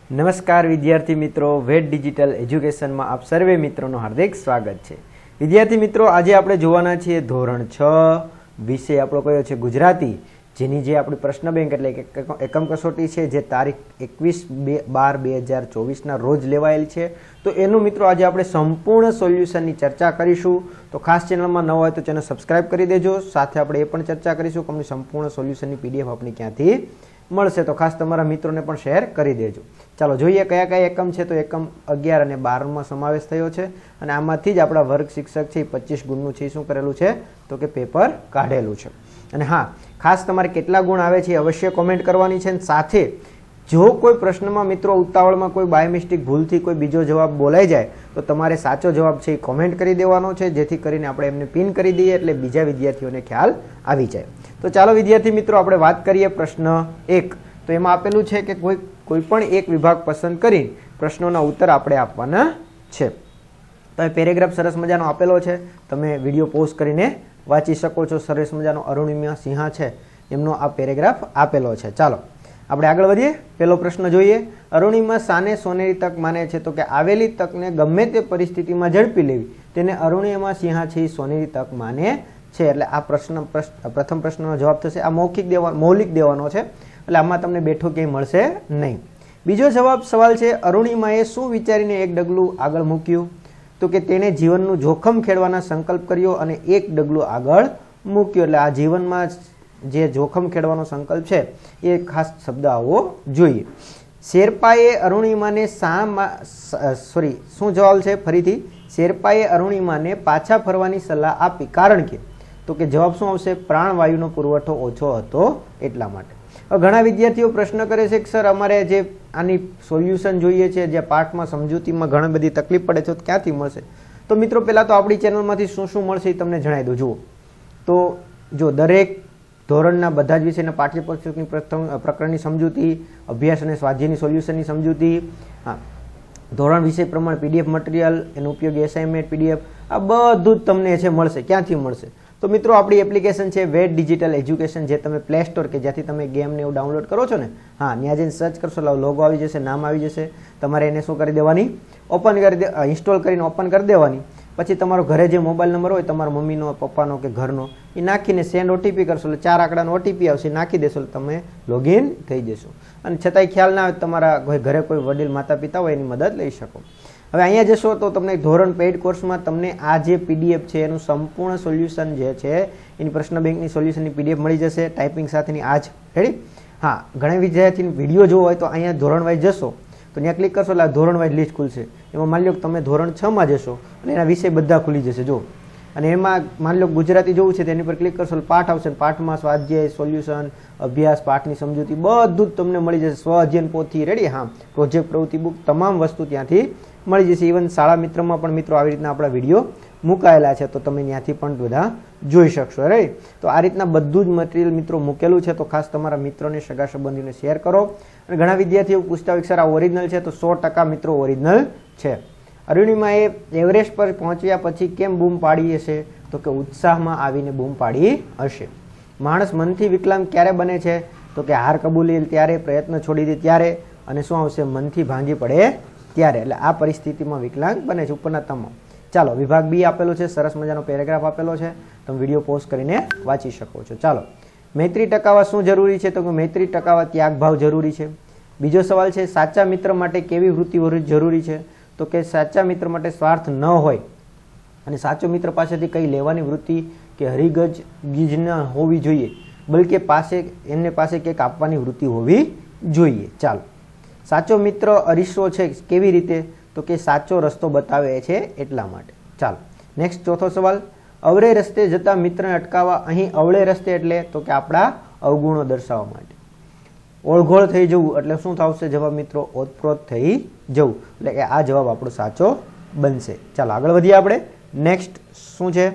નમસ્કાર વિદ્યાર્થી મિત્રો, વેટ ડિજિટલ એજ્યુકેશનમાં આપ સર્વે મિત્રોનું હાર્દિક સ્વાગત છે। વિદ્યાર્થી મિત્રો, આજે આપણે જોવાના છીએ ધોરણ 6 વિષય આપણો કયો છે ગુજરાતી, જેની જે આપણી પ્રશ્ન બેંક એટલે કે એકમ કસોટી છે જે તારીખ 21/12/2024 રોજ લેવાયેલ છે। તો એનું મિત્રો આજે આપણે સંપૂર્ણ સોલ્યુશનની ચર્ચા કરીશું। તો ખાસ ચેનલમાં ન હોય તો ચેનલ સબસ્ક્રાઇબ કરી દેજો। સાથે આપણે એ પણ ચર્ચા કરીશું કે સંપૂર્ણ સોલ્યુશનની પીડીએફ આપણે ક્યાંથી મળશે, તો ખાસ તમારા મિત્રોને પણ શેર કરી દેજો। ચાલો જોઈએ કયા કયા એકમ છે। તો એકમ 11 અને 12માં સમાવેશ થયો છે અને આમાંથી જ આપણા વર્ગ શિક્ષક છે 25 ગુણનું છે શું કરેલું છે તો કે પેપર કાઢેલું છે। અને હા, ખાસ તમારે કેટલા ગુણ આવે છે અવશ્ય કોમેન્ટ કરવાની છે। સાથે જો કોઈ પ્રશ્નમાં મિત્રો ઉતાવળમાં કોઈ બાય મિસ્ટેક ભૂલથી કોઈ બીજો જવાબ બોલાઈ જાય તો તમારે સાચો જવાબ છે એ કોમેન્ટ કરી દેવાનો છે, જેથી કરીને આપણે એમને પિન કરી દઈએ એટલે બીજા વિદ્યાર્થીઓને ખ્યાલ આવી જાય। તો ચાલો વિદ્યાર્થી મિત્રો આપણે વાત કરીએ પ્રશ્ન 1। તો એમાં આપેલું છે કે કોઈ પણ એક વિભાગ પસંદ કરી પ્રશ્નોના ઉત્તર આપણે આપવાના છે। તો એ પેરેગ્રાફ સરસ મજાનો આપેલો છે, તમે વિડીયો પોઝ કરીને વાંચી શકો છો। સરસ મજાનો અરુણિમા સિંહા છે એમનો આ પેરેગ્રાફ આપેલો છે। ચાલો આપણે આગળ વધીએ। પહેલો પ્રશ્ન જોઈએ। અરુણિમા શાને સોનેરી તક માને છે તો કે આવેલી તકને ગમે તે પરિસ્થિતિમાં ઝડપી લેવી તેને અરુણિમા સિંહા છે સોનેરી તક માને છે। એટલે આ પ્રથમ પ્રશ્નનો જવાબ થશે। આ મૌલિક દેવાનો છે એટલે આમાં તમને બેઠો ક્યાંય મળશે નહીં। બીજો સવાલ છે અરુણિમાએ શું વિચારીને એક ડગલું આગળ મૂક્યું તો કે તેણે જીવનનું જોખમ ખેડવાના સંકલ્પ કર્યો અને એક ડગલું આગળ મૂક્યો। એટલે આ જીવનમાં જે જોખમ ખેડવાનો સંકલ્પ છે એ ખાસ શબ્દ આવવો જોઈએ। શેરપાએ અરુણિમાને શું જવાબ છે ફરીથી, શેરપાએ અરુણિમાને પાછા ફરવાની સલાહ આપી કારણ કે તો કે જવાબ શું આવશે, પ્રાણવાયુનો પુરવઠો ઓછો હતો એટલા માટે। ઘણા વિદ્યાર્થીઓ પ્રશ્ન કરે છે કે સર અમારે જે આની સોલ્યુશન જોઈએ છે, જે પાઠમાં સમજૂતીમાં ઘણી બધી તકલીફ પડે છે તો ક્યાંથી મળશે? તો મિત્રો પહેલાં તો આપણી ચેનલમાંથી શું શું મળશે એ તમને જણાવી દઉં। જુઓ તો જો દરેક ધોરણના બધા જ વિષયના પાઠ્યપુસ્તકની પ્રકરણની સમજૂતી, અભ્યાસ અને સ્વાધ્યાયની સોલ્યુશનની સમજૂતી, ધોરણ વિષય પ્રમાણે પીડીએફ મટીરિયલ, એનો ઉપયોગી એસાઇનમેન્ટ પીડીએફ, આ બધું જ તમને છે મળશે। ક્યાંથી મળશે? તો મિત્રો આપણી એપ્લિકેશન છે વેટ ડિજિટલ એજ્યુકેશન, જે તમે પ્લે સ્ટોર કે જ્યાંથી તમે ગેમને એવું ડાઉનલોડ કરો છો ને, ત્યાં જઈને સર્ચ કરશો એટલે લોગો આવી જશે, નામ આવી જશે। તમારે એને શું કરી દેવાની, ઇન્સ્ટોલ કરીને ઓપન કરી દેવાની। પછી તમારો ઘરે જે મોબાઈલ નંબર હોય તમારા મમ્મીનો, પપ્પાનો કે ઘરનો, એ નાખીને સેન્ડ ઓટીપી કરશો એટલે 4 આંકડાનો ઓટીપી આવશે, નાખી દેશો એટલે તમે લોગિન થઈ જશો। અને છતાંય ખ્યાલ ના આવે તમારા ઘરે કોઈ વડીલ માતા પિતા હોય એની મદદ લઈ શકો। હવે અહીંયા જશો તો તમને ધોરણ પેઇડ કોર્સમાં તમને આ જે પીડીએફ છે એનું સંપૂર્ણ સોલ્યુશન જે છે એની પ્રશ્ન બેંકની સોલ્યુશનની પીડીએફ મળી જશે ટાઈપિંગ સાથેની। આ જ રેડી? હા, ઘણા વિદ્યાર્થીને વિડીયો જોવો હોય તો અહીંયા ધોરણ વાઇઝ જશો તો ત્યાં ક્લિક કરશો એટલે ધોરણ વાઇઝ લિસ્ટ ખુલશે। એમાં માની લો કે તમે ધોરણ 6માં જશો અને એના વિષય બધા ખુલી જશે જો, અને એમાં માની લો ગુજરાતી જોવું છે તેની પર ક્લિક કરશો એટલે પાઠ આવશે, પાઠમાં સ્વાધ્યાય, સોલ્યુશન, અભ્યાસ, પાઠની સમજૂતી બધું જ તમને મળી જશે। સ્વ અધ્યયન પોથી રેડી, હા, પ્રોજેક્ટ પ્રવૃત્તિ બુક તમામ વસ્તુ ત્યાંથી મળી જશે। ઇવન શાળા મિત્રમાં પણ મિત્રો આવી રીતના આપણા વિડીયો મુકાયેલા છે તો તમે ત્યાંથી પણ બધા જોઈ શકશો રાઈટ। તો આ રીતના બધું જ મટીરિયલ મિત્રો મૂકેલું છે, તો ખાસ તમારા મિત્રોને, સગા સંબંધીઓને શેર કરો। અને ઘણા વિદ્યાર્થીઓ પૂછતા હોય સર આ ઓરિજિનલ છે, તો 100% મિત્રો ઓરિજિનલ છે। અરુણિમાએ એવરેસ્ટ પર પહોંચ્યા પછી કેમ બૂમ પાડી હશે તો કે ઉત્સાહમાં આવીને બૂમ પાડી હશે। માણસ મનથી વિકલાંગ ક્યારે બને છે તો કે હાર કબૂલી ત્યારે, પ્રયત્ન છોડી દે ત્યારે, અને શું આવશે, મનથી ભાંગી પડે ત્યારે। એટલે આ પરિસ્થિતિમાં વિકલાંગ બને છે ઉપરના તમામ। ચાલો વિભાગ બી આપેલો છે, સરસ મજાનો પેરેગ્રાફ આપેલો છે, તમે વિડીયો પોઝ કરીને વાંચી શકો છો। ચાલો, મૈત્રી ટકાવવા શું જરૂરી છે તો કે મૈત્રી ટકાવવા ત્યાગભાવ જરૂરી છે। બીજો સવાલ છે સાચા મિત્ર માટે કેવી વૃત્તિ જરૂરી છે તો કે સાચા મિત્ર માટે સ્વાર્થ ન હોય અને સાચો મિત્ર પાસેથી કંઈ લેવાની વૃત્તિ કે હરિગજ ન હોવી જોઈએ, બલકે એમને પાસે કંઈક આપવાની વૃત્તિ હોવી જોઈએ। ચાલો, સાચો મિત્ર અરીસો છે કેવી રીતે તો કે સાચો રસ્તો બતાવે છે એટલા માટે। ચાલો નેક્સ્ટ ચોથો સવાલ, અવળે રસ્તે જતા મિત્રને અટકાવવા। અહીં અવળે રસ્તે એટલે તો કે આપણા અવગુણો દર્શાવવા માટે। ઓળઘોળ થઈ જવું એટલે શું થશે જવાબ મિત્રો, ઓતપ્રોત થઈ જવું, એટલે કે આ જવાબ આપણો સાચો બનશે। ચાલો આગળ વધીએ આપણે। નેક્સ્ટ શું છે,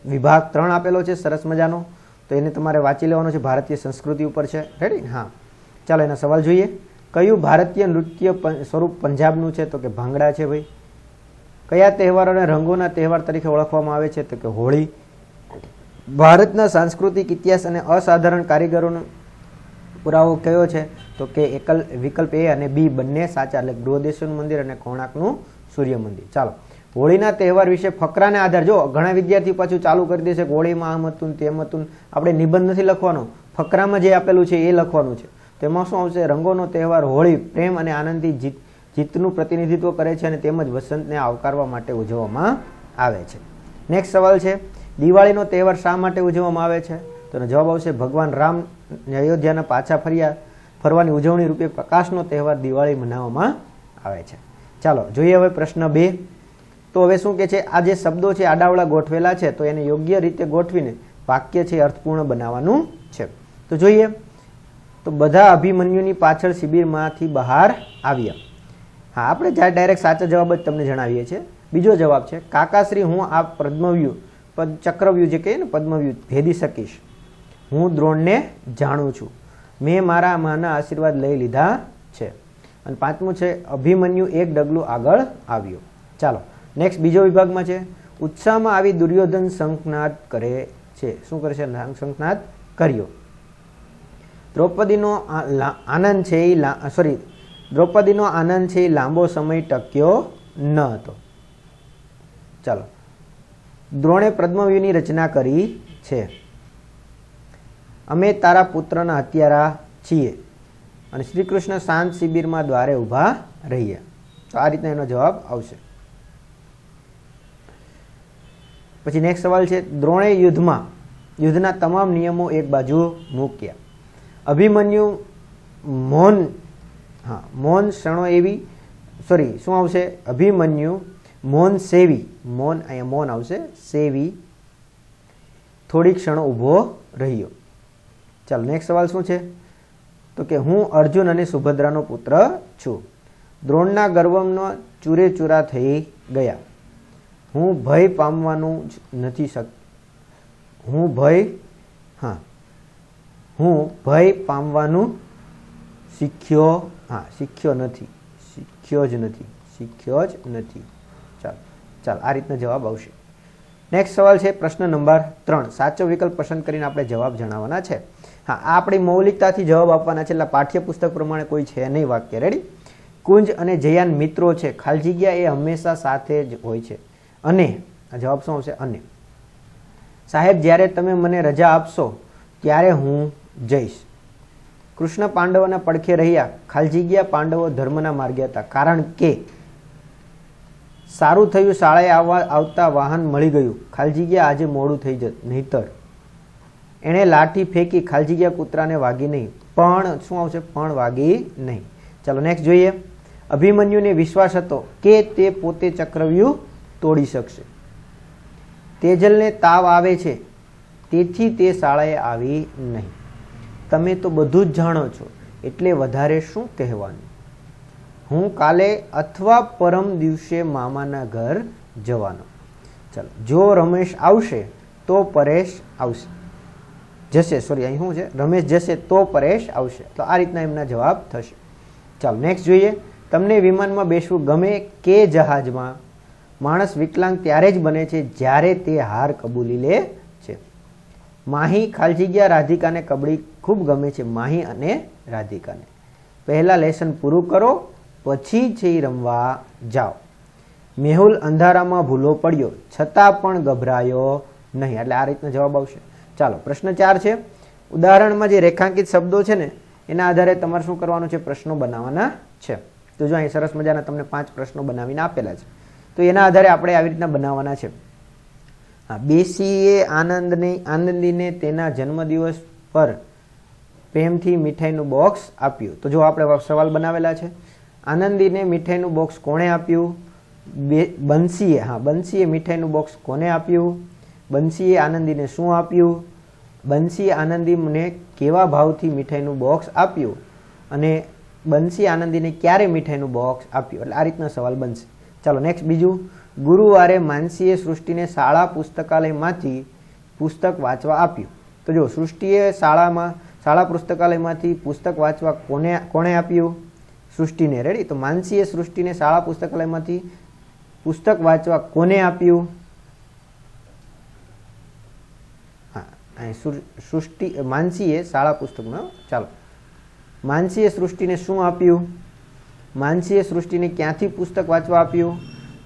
વિભાગ 3 આપેલો છે સરસ મજાનો, તો એને તમારે વાંચી લેવાનો છે, ભારતીય સંસ્કૃતિ ઉપર છે રેડી। હા, ચાલો એના સવાલ જોઈએ। કયું ભારતીય નૃત્ય સ્વરૂપ પંજાબનું છે તો કે ભાંગડા છે ભાઈ। કયા તહેવારોને રંગોના તહેવાર તરીકે ઓળખવામાં આવે છે તો કે હોળી। ભારતના સાંસ્કૃતિક ઇતિહાસ અને અસાધારણ કારીગરોનો પુરાવો કયો છે તો કે એકલ વિકલ્પ એ અને બી બંને સાચા, એટલે બૃહદેશ્વરનું મંદિર અને કોણાર્કનું સૂર્ય મંદિર. ચાલો, હોળીના તહેવાર વિશે ફકરાને આધાર, જો ઘણા વિદ્યાર્થી પાછું ચાલુ કરી દેશે કે હોળીમાં આમ હતું તેમ હતું. આપણે નિબંધ નથી લખવાનો, ફકરામાં જે આપેલું છે એ લખવાનું છે. તેમાં શું આવશે? રંગોનો તહેવાર હોળી પ્રેમ અને આનંદથી જીતનું પ્રતિનિધિત્વ કરે છે અને તેમજ વસંતને આવકારવા માટે ઉજવવામાં આવે છે. નેક્સ્ટ સવાલ છે, દિવાળીનો તહેવાર શા માટે ઉજવવામાં આવે છે? તો એનો જવાબ આવશે ભગવાન રામ અયોધ્યાના પાછા ફરવાની ઉજવણી રૂપે પ્રકાશનો તહેવાર દિવાળી મનાવવામાં આવે છે. ચાલો જોઈએ હવે પ્રશ્ન 2. તો હવે શું કે છે, આ જે શબ્દો છે આડાવડા ગોઠવેલા છે, તો એને યોગ્ય રીતે ગોઠવીને વાક્ય છે અર્થપૂર્ણ બનાવવાનું છે. તો જોઈએ, તો બધા અભિમન્યુની પાછળ શિબિરમાંથી બહાર આવ્યા. હા, આપણે ડાયરેક્ટ સાચો જવાબ જ તમને જણાવીએ છીએ. બીજો જવાબ છે, કાકાશ્રી હું આ ચક્રવ્યૂહ જે કહીએ ને પદ્મવ્યૂહ ભેદી શકીશ. હું દ્રોણને જાણું છું. મેં મારા માના આશીર્વાદ લઈ લીધા છે. અને પાંચમું છે, અભિમન્યુ એક ડગલું આગળ આવ્યો. ચાલો નેક્સ્ટ બીજો વિભાગમાં છે, ઉત્સાહમાં આવી દુર્યોધન શંખનાદ કરે છે. શું કરે છે? શંખનાદ કર્યો. દ્રૌપદીનો આનંદ છે એ લાંબો સમય ટક્યો ન હતો. ચાલો, દ્રોણે પદ્મવ્યૂહની રચના કરી છે. અમે તારા પુત્રના હત્યારા છીએ. અને શ્રી કૃષ્ણ શાંત શિબિરમાં દ્વારે ઊભા રહ્યા. તો આ રીતના એનો જવાબ આવશે. પછી નેક્સ્ટ સવાલ છે, દ્રોણે યુદ્ધના તમામ નિયમો એક બાજુ મૂક્યા. અભિમન્યુ મૌન ક્ષણો એવી શું આવશે? અભિમન્યુ મૌન સેવી, મૌન અહીંયા મૌન આવશે, સેવી થોડી ક્ષણો ઊભો રહ્યો. ચાલો નેક્સ્ટ સવાલ શું છે? તો કે હું અર્જુન અને સુભદ્રાનો પુત્ર છું. દ્રોણના ગર્વનો ચૂરેચૂરા થઈ ગયા. હું ભય પામવાનું નથી હું ભય પામવાનું શીખ્યો જ નથી. ચાલો આ રીતના જવાબ આવશે. નેક્સ્ટ સવાલ છે પ્રશ્ન નંબર 3. સાચો વિકલ્પ પસંદ કરીને આપણે જવાબ જણાવવાના છે. હા, આ આપણી મૌલિકતાથી જવાબ આપવાના છે, એટલે પાઠ્યપુસ્તક પ્રમાણે કોઈ છે નહીં વાક્ય. રેડી? કુંજ અને જયાન મિત્રો છે. ખાલી જગ્યા એ હંમેશા સાથે જ હોય છે. અને આ જવાબ શું આવશે? અને સાહેબ જ્યારે તમે મને રજા આપશો ત્યારે હું જઈશ. કૃષ્ણ પાંડવોના પડખે રહ્યા. ખાલી જગ્યા પાંડવો ધર્મના માર્ગે હતા, કારણ કે સારું થયું શાળાએ આવતા વાહન મળી ગયું. ખાલી જગ્યા આજે મોડું થઈ જત નહીતર. એણે લાઠી ફેંકી. ખાલી જગ્યા કૂતરાને વાગી નહીં. પણ શું આવશે? પણ વાગી નહીં. ચાલો નેક્સ્ટ જોઈએ. અભિમન્યુને વિશ્વાસ હતો કે તે પોતે ચક્રવ્યૂહ તોડી શકશે. તેજલને તાવ આવે છે, તેથી તે શાળાએ આવી નહીં. તમે તો બધું જ જાણો છો, એટલે વધારે શું કહેવાનું. હું કાલે અથવા પરમ દિવસે મામાના ઘર જવાનો. ચાલો, જો રમેશ આવશે તો પરેશ જશે. અહીં શું છે? રમેશ જશે તો પરેશ આવશે. તો આ રીતના એમના જવાબ થશે. ચાલો નેક્સ્ટ જોઈએ. તમને વિમાનમાં બેસવું ગમે કે જહાજમાં? માણસ વિકલાંગ ત્યારે જ બને છે જ્યારે તે હાર કબૂલી લે છે. માહી ખાલી જગ્યા રાધિકાને કબડ્ડી ખૂબ ગમે છે. માહી અને રાધિકાને. પહેલા લેસન પૂરું કરો પછી છે રમવા જાઓ. મેહુલ અંધારામાં ભૂલો પડ્યો છતાં પણ ગભરાયો નહીં. એટલે આ રીતનો જવાબ આવશે. ચાલો પ્રશ્ન 4 છે. ઉદાહરણમાં જે રેખાંકિત શબ્દો છે ને એના આધારે તમારે શું કરવાનું છે? પ્રશ્નો બનાવવાના છે. તો જો અહીં સરસ મજાના તમને 5 પ્રશ્નો બનાવીને આપેલા છે, તો એના આધારે આપણે આવી રીતના બનાવવાના છે. હા, બેસીએ આનંદીને તેના જન્મદિવસ પર પ્રેમથી મીઠાઈનું બોક્સ આપ્યું. તો જો આપણે સવાલ બનાવેલા છે. આનંદીને મીઠાઈનું બોક્સ કોણે આપ્યું? બંસીએ. હા, બંસીએ મીઠાઈનું બોક્સ કોને આપ્યું? બંસીએ આનંદીને શું આપ્યું? બંસીએ આનંદીને કેવા ભાવથી મીઠાઈનું બોક્સ આપ્યું? અને બંસીએ આનંદીને ક્યારે મીઠાઈનું બોક્સ આપ્યું? એટલે આ રીતના સવાલ બનશે. ચાલો નેક્સ્ટ બીજું. ગુરુવારે માનસીએ સૃષ્ટિને શાળા પુસ્તકાલયમાંથી પુસ્તક વાંચવા આપ્યું. તો જો સૃષ્ટિએ શાળા પુસ્તકાલયમાંથી પુસ્તક વાંચવા કોણે આપ્યું? સૃષ્ટિને. રેડી? તો માનસીએ સૃષ્ટિને શાળા પુસ્તકાલયમાંથી પુસ્તક વાંચવા કોને આપ્યું? હા, સૃષ્ટિ માનસીએ શાળા પુસ્તકમાં. ચાલો, માનસીએ સૃષ્ટિને શું આપ્યું? માનસીએ સૃષ્ટિને ક્યાંથી પુસ્તક વાંચવા આપ્યું?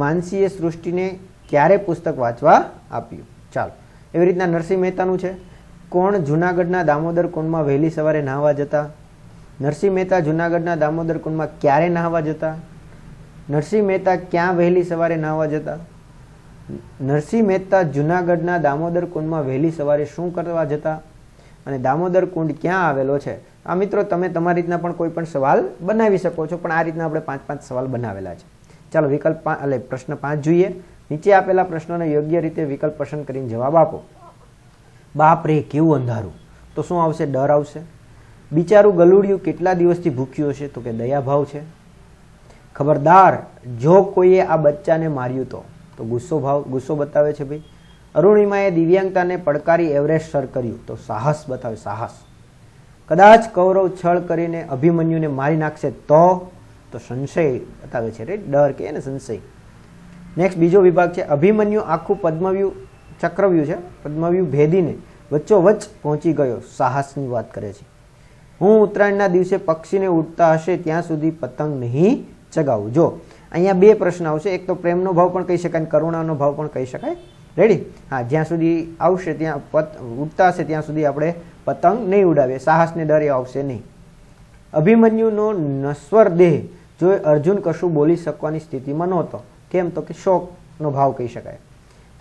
માનસીએ સૃષ્ટિને ક્યારે પુસ્તક વાંચવા આપ્યું? ચાલો, એવી રીતના નરસિંહ મહેતાનું છે. કોણ જુનાગઢના દામોદર કુંડમાં વહેલી સવારે નાહવા જતા? નરસિંહ મહેતા જુનાગઢના દામોદર કુંડમાં ક્યારે નાહવા જતા? નરસિંહ મહેતા ક્યાં વહેલી સવારે નાહવા જતા? નરસિંહ મહેતા જુનાગઢના દામોદર કુંડમાં વહેલી સવારે શું કરવા જતા? અને દામોદર કુંડ ક્યાં આવેલો છે? આ મિત્રો તમે તમારી રીતના પણ કોઈ પણ સવાલ બનાવી શકો છો, પણ આ રીતના આપણે 5-5 સવાલ બનાવેલા છે. ચાલો વિકલ્પ પ્રશ્ન 5 જોઈએ. નીચે આપેલા પ્રશ્નોને યોગ્ય રીતે વિકલ્પ પસંદ કરીને જવાબ આપો. બાપ રે કેવું અંધારું, તો શું આવશે? ડર આવશે. બિચારું ગલુડિયું કેટલા દિવસથી ભૂખ્યું હશે? તો કે દયાભાવ છે. ખબરદાર જો કોઈએ આ બચ્ચાને માર્યું તો ગુસ્સો બતાવે છે ભાઈ. અરુણિમાએ દિવ્યાંગતાને પડકારી એવરેસ્ટ સર કર્યું, તો સાહસ બતાવે, સાહસ. કદાચ કૌરવ છળ કરીને અભિમન્યુને મારી નાખશે તો સંશય બતાવે છે, રાઈટ, ડર કે એને સંશય. નેક્સ્ટ બીજો વિભાગ છે. અભિમન્યુ આખું પદ્મવ્યૂહ ચક્રવ્યૂહ છે, પદ્મવ્યૂહ ભેદીને વચ્ચોવચ્ચ પહોંચી ગયો, સાહસની વાત કરે છે. હું ઉત્તરાયણના દિવસે પક્ષીને ઉડતા હશે ત્યાં સુધી પતંગ નહીં ચગાવું. જો અહીંયા બે પ્રશ્ન આવશે. એક તો પ્રેમનો ભાવ પણ કહી શકાય, કરુણાનો ભાવ પણ કહી શકાય. રેડી? હા, જ્યાં સુધી આવશે ત્યાં ઉડતા હશે ત્યાં સુધી આપણે પતંગ નહીં ઉડાવીએ, સાહસને ડર એ આવશે નહીં. અભિમન્યુનો નશ્વર દેહ જો અર્જુન કશું બોલી શકવાની સ્થિતિમાં નહોતો. કેમ? તો કે શોકનો ભાવ કહી શકાય.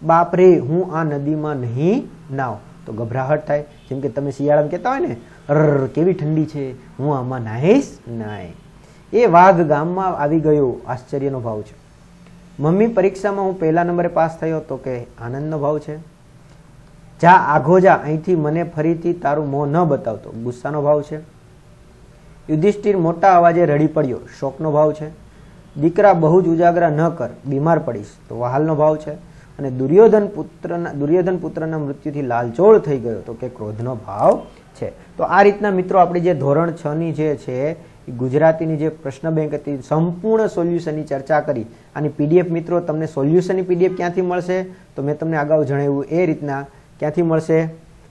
બાપ રે હું આ નદીમાં નહીં નાવ, તો ગભરાહટ થાય. જેમ કે તમે શિયાળામાં કહેતા હોય ને, કેવી ઠંડી છે, હું આમાં નાહીશ નહીં. એ વાઘ ગામમાં આવી ગયો, આશ્ચર્યનો ભાવ છે. મમ્મી પરીક્ષામાં હું પહેલા નંબરે પાસ થયો, તો કે આનંદનો ભાવ છે. જા આઘો જા અહીંથી, મને ફરીથી તારું મોં ન બતાવતો, ગુસ્સાનો ભાવ છે. યુધિષ્ઠિર મોટા અવાજે રડી પડ્યો, શોકનો ભાવ છે. દીકરા બહુ જ ઉજાગરા ન કર, બીમાર પડીશ, તો વહાલનો ભાવ છે. અને દુર્યોધન પુત્રના મૃત્યુથી લાલચોળ થઈ ગયો, તો કે ક્રોધનો ભાવ છે. તો આ રીતના મિત્રો આપણી જે ધોરણ 6 ની જે છે ગુજરાતીની જે પ્રશ્ન બેંક હતી, સંપૂર્ણ સોલ્યુશનની ચર્ચા કરી. આની પીડીએફ મિત્રો તમને સોલ્યુશનની પીડીએફ ક્યાંથી મળશે? તો મેં તમને અગાઉ જણાવ્યું એ રીતના ક્યાંથી મળશે?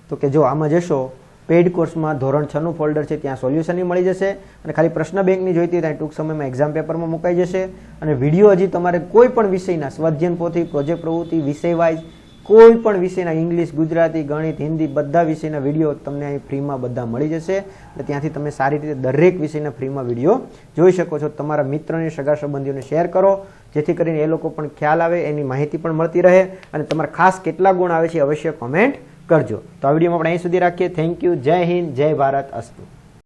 તો કે જો આમાં જશો પેઇડ કોર્સમાં ધોરણ 6 નું ફોલ્ડર છે, ત્યાં સોલ્યુશનની મળી જશે. અને ખાલી પ્રશ્ન બેંકની જોઈતી ત્યાં ટૂંક સમયમાં એક્ઝામ પેપરમાં મુકાઈ જશે. અને વિડીયો હજી તમારે કોઈ પણ વિષયના સ્વાધ્યાયન પોથી, પ્રોજેક્ટ પ્રવૃત્તિ, વિષય વાઇઝ કોઈ પણ વિષયના ઇંગ્લિશ, ગુજરાતી, ગણિત, હિન્દી બધા વિષયના વિડીયો તમને અહીં ફ્રીમાં બધા મળી જશે. અને ત્યાંથી તમે સારી રીતે દરેક વિષયના ફ્રીમાં વિડીયો જોઈ શકો છો. તમારા મિત્રોને, સગા સંબંધીઓને શેર કરો, જેથી કરીને એ લોકો પણ ખ્યાલ આવે, એની માહિતી પણ મળતી રહે. અને તમારા ખાસ કેટલા ગુણ આવે છે અવશ્ય કોમેન્ટ કરજો. તો આ વિડીયોમાં આપણે અહીં સુધી રાખીએ. Thank you. જય હિન્દ, જય ભારત, અસ્તુ.